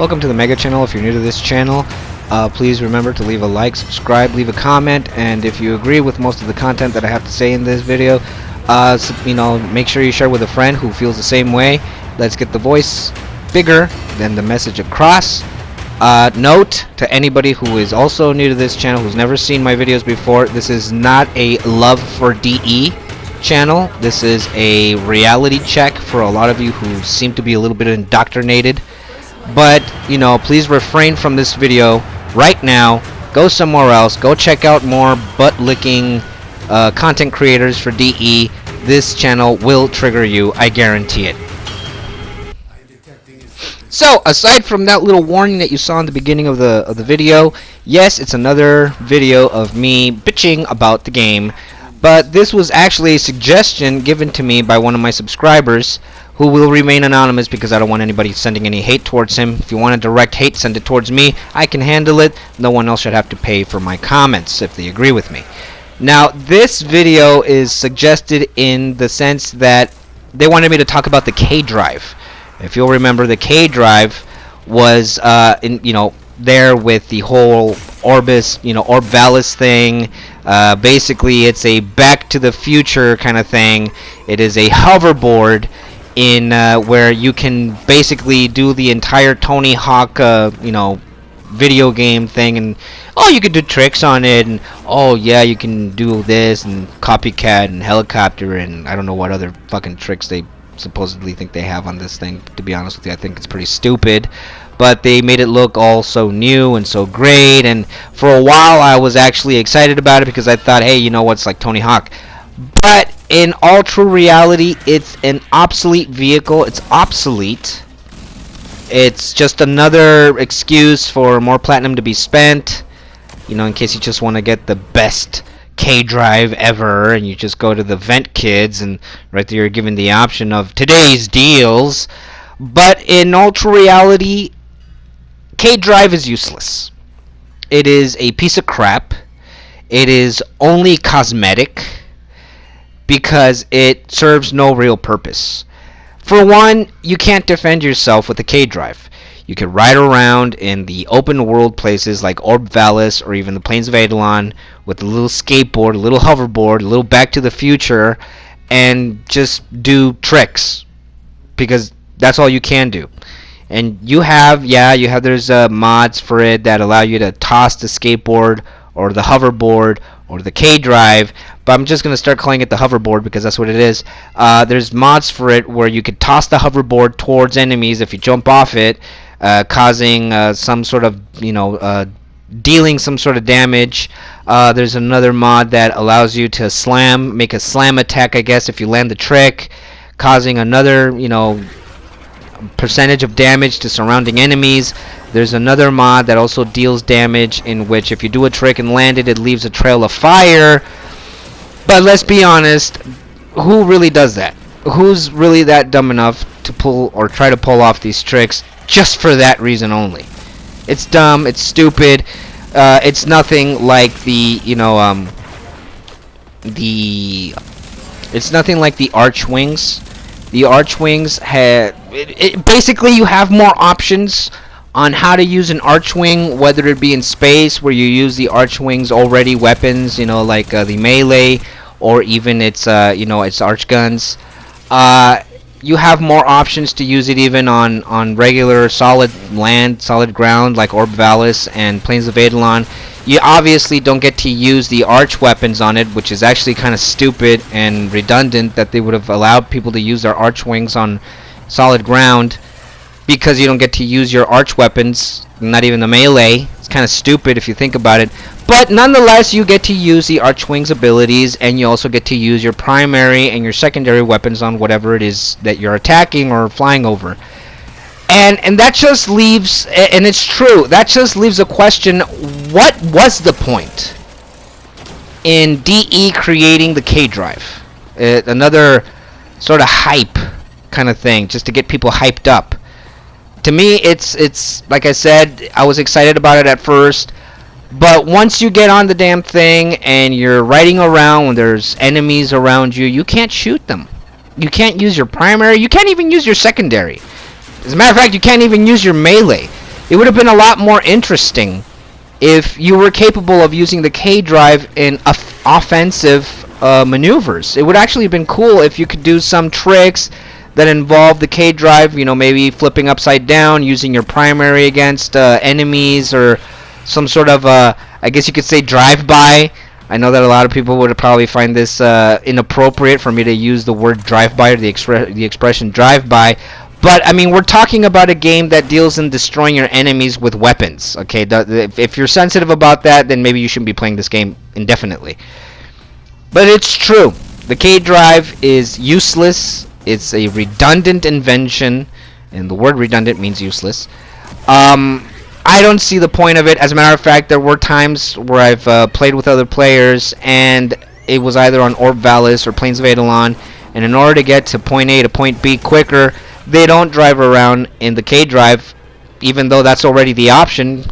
Welcome to the Mega Channel. If you're new to this channel, please remember to leave a like, subscribe, leave a comment, and if you agree with most of the content that I have to say in this video, make sure you share with a friend who feels the same way. Let's get the voice bigger than the message across. Note to anybody who is also new to this channel, who's never seen my videos before, this is not a love for DE channel. This is a reality check for a lot of you who seem to be a little bit indoctrinated. But, please refrain from this video right now. Go somewhere else. Go check out more butt-licking content creators for DE. This channel will trigger you. I guarantee it. So, aside from that little warning that you saw in the beginning of the video, yes, it's another video of me bitching about the game. But this was actually a suggestion given to me by one of my subscribers, who will remain anonymous because I don't want anybody sending any hate towards him. If you want to direct hate, send it towards me. I can handle it. No one else should have to pay for my comments if they agree with me. Now, this video is suggested in the sense that they wanted me to talk about the K-Drive. If you'll remember, the K-Drive was there with the whole Orbivalis thing. Basically, it's a Back to the Future kind of thing. It is a hoverboard in where you can basically do the entire Tony Hawk, video game thing, and you can do tricks on it, and yeah, you can do this and copycat and helicopter, and I don't know what other fucking tricks they supposedly think they have on this thing. To be honest with you, I think it's pretty stupid. But they made it look all so new and so great, and for a while I was actually excited about it because I thought, hey, it's like Tony Hawk. But in all true reality, it's an obsolete vehicle. It's obsolete. It's just another excuse for more platinum to be spent, in case you just want to get the best K-Drive ever, and you just go to the Vent Kids, and right there you're given the option of today's deals. But in all true reality, K-Drive is useless. It is a piece of crap. It is only cosmetic because it serves no real purpose. For one, you can't defend yourself with the K-Drive. You can ride around in the open world places like Orbivalis or even the Plains of Eidolon with a little skateboard, a little hoverboard, a little Back to the Future, and just do tricks, because that's all you can do. And there's mods for it that allow you to toss the skateboard or the hoverboard or the K-Drive, but I'm just going to start calling it the hoverboard because that's what it is. There's mods for it where you could toss the hoverboard towards enemies if you jump off it, causing some sort of, dealing some sort of damage. There's another mod that allows you to make a slam attack, I guess, if you land the trick, causing another, percentage of damage to surrounding enemies. There's another mod that also deals damage, in which if you do a trick and land it, it leaves a trail of fire. But let's be honest, who really does that? Who's really that dumb enough to pull or try to pull off these tricks just for that reason only? It's dumb, it's stupid. It's nothing like it's nothing like the Archwings. The Archwings basically you have more options on how to use an Archwing, whether it be in space where you use the Archwing's already weapons, like the melee, or even its arch guns. You have more options to use it even on regular solid land, solid ground like Orbivalis and Plains of Eidolon. You obviously don't get to use the arch weapons on it, which is actually kind of stupid and redundant that they would have allowed people to use their arch wings on solid ground, because you don't get to use your arch weapons, not even the melee. It's kind of stupid if you think about it. But nonetheless, you get to use the Archwing's abilities, and you also get to use your primary and your secondary weapons on whatever it is that you're attacking or flying over. And that just leaves, and it's true, that just leaves a question: what was the point in DE creating the K-Drive? Another sort of hype kind of thing, just to get people hyped up. To me, it's like I said, I was excited about it at first, but once you get on the damn thing and you're riding around when there's enemies around you, you can't shoot them. You can't use your primary. You can't even use your secondary. As a matter of fact, you can't even use your melee. It would have been a lot more interesting if you were capable of using the K-Drive in offensive maneuvers. It would actually have been cool if you could do some tricks that involve the K-Drive, you know, maybe flipping upside down, using your primary against enemies, or some sort of, I guess you could say, drive-by. I know that a lot of people would probably find this inappropriate for me to use the word drive-by or the expression drive-by. But, I mean, we're talking about a game that deals in destroying your enemies with weapons, okay? If you're sensitive about that, then maybe you shouldn't be playing this game indefinitely. But it's true. The K-Drive is useless. It's a redundant invention, and the word redundant means useless. I don't see the point of it. As a matter of fact, there were times where I've played with other players, and it was either on Orb Valis or Plains of Eidolon, and in order to get to point A to point B quicker, they don't drive around in the K-Drive, even though that's already the option.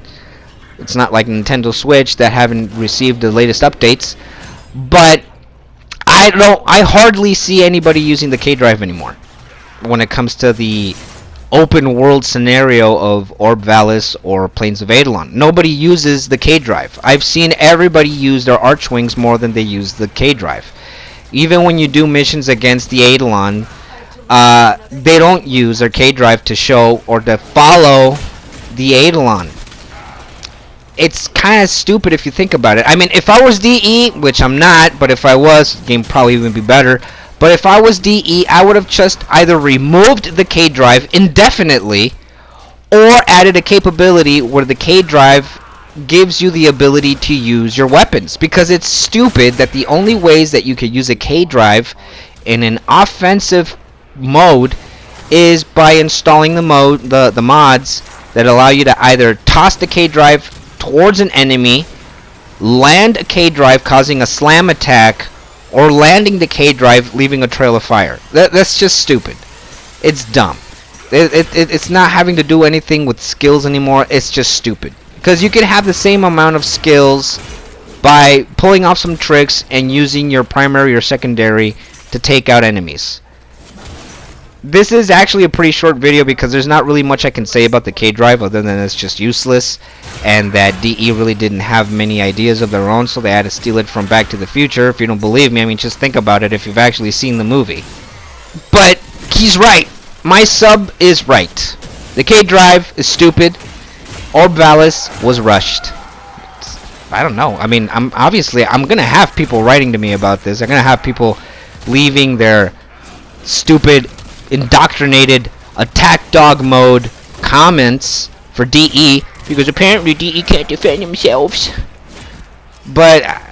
It's not like Nintendo Switch that haven't received the latest updates. But I hardly see anybody using the K-Drive anymore when it comes to the open world scenario of Orb Valis or Plains of Eidolon. Nobody uses the K-Drive. I've seen everybody use their Archwings more than they use the K-Drive. Even when you do missions against the Eidolon, they don't use their K-Drive to show or to follow the Eidolon. It's kind of stupid if you think about it. I mean, if I was DE, which I'm not, but if I was, the game probably would be better. But if I was DE, I would have just either removed the K-Drive indefinitely or added a capability where the K-Drive gives you the ability to use your weapons. Because it's stupid that the only ways that you could use a K-Drive in an offensive mode is by installing the mods that allow you to either toss the K-Drive towards an enemy, land a K-Drive causing a slam attack, or landing the K-Drive leaving a trail of fire. That's just stupid. It's dumb. It's not having to do anything with skills anymore. It's just stupid. Because you can have the same amount of skills by pulling off some tricks and using your primary or secondary to take out enemies. This is actually a pretty short video because there's not really much I can say about the K-Drive other than it's just useless, and that DE really didn't have many ideas of their own, so they had to steal it from Back to the Future. If you don't believe me, I mean, just think about it if you've actually seen the movie. But he's right. My sub is right. The K-Drive is stupid. Orb Valis was rushed. I don't know. I mean, I'm gonna have people writing to me about this. I'm gonna have people leaving their stupid, indoctrinated attack dog mode comments for DE because apparently DE can't defend themselves. But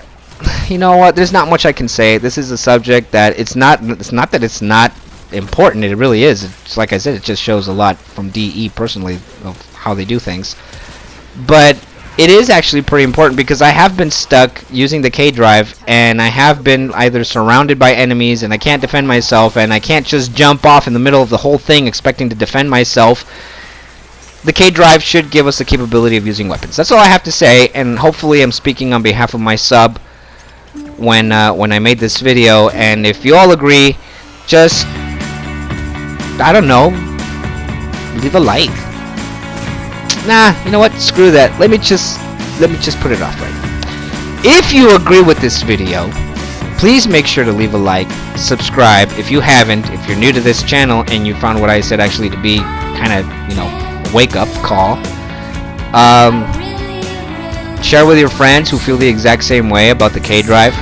you know what? There's not much I can say. This is a subject that it's not that it's not important. It really is. It's like I said, it just shows a lot from DE personally of how they do things. But it is actually pretty important because I have been stuck using the K-Drive, and I have been either surrounded by enemies and I can't defend myself, and I can't just jump off in the middle of the whole thing expecting to defend myself. The K-Drive should give us the capability of using weapons. That's all I have to say, and hopefully I'm speaking on behalf of my sub when I made this video. And if you all agree, just, I don't know, leave a like. Nah, you know what? Screw that. Let me just put it off right now. If you agree with this video, please make sure to leave a like, subscribe if you haven't, if you're new to this channel and you found what I said actually to be kind of, you know, a wake-up call. Share with your friends who feel the exact same way about the K-Drive.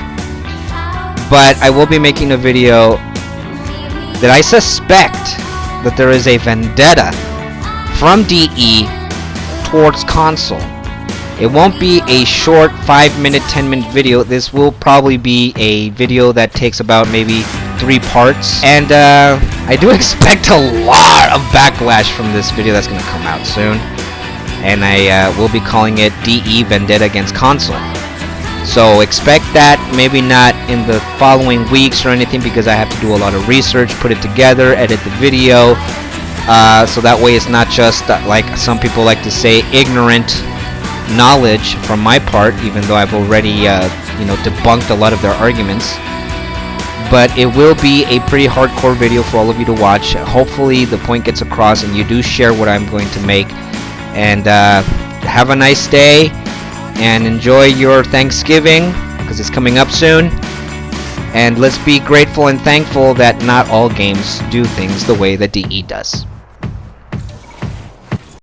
But I will be making a video that I suspect that there is a vendetta from DE towards console. It won't be a short 5-minute, 10-minute video. This will probably be a video that takes about maybe 3 parts. And I do expect a lot of backlash from this video that's going to come out soon. And I will be calling it DE Vendetta Against Console. So expect that, maybe not in the following weeks or anything, because I have to do a lot of research, put it together, edit the video. So that way it's not just like some people like to say, ignorant knowledge from my part, even though I've already debunked a lot of their arguments. But it will be a pretty hardcore video for all of you to watch. Hopefully the point gets across and you do share what I'm going to make, And have a nice day, and enjoy your Thanksgiving, because it's coming up soon. And let's be grateful and thankful that not all games do things the way that DE does.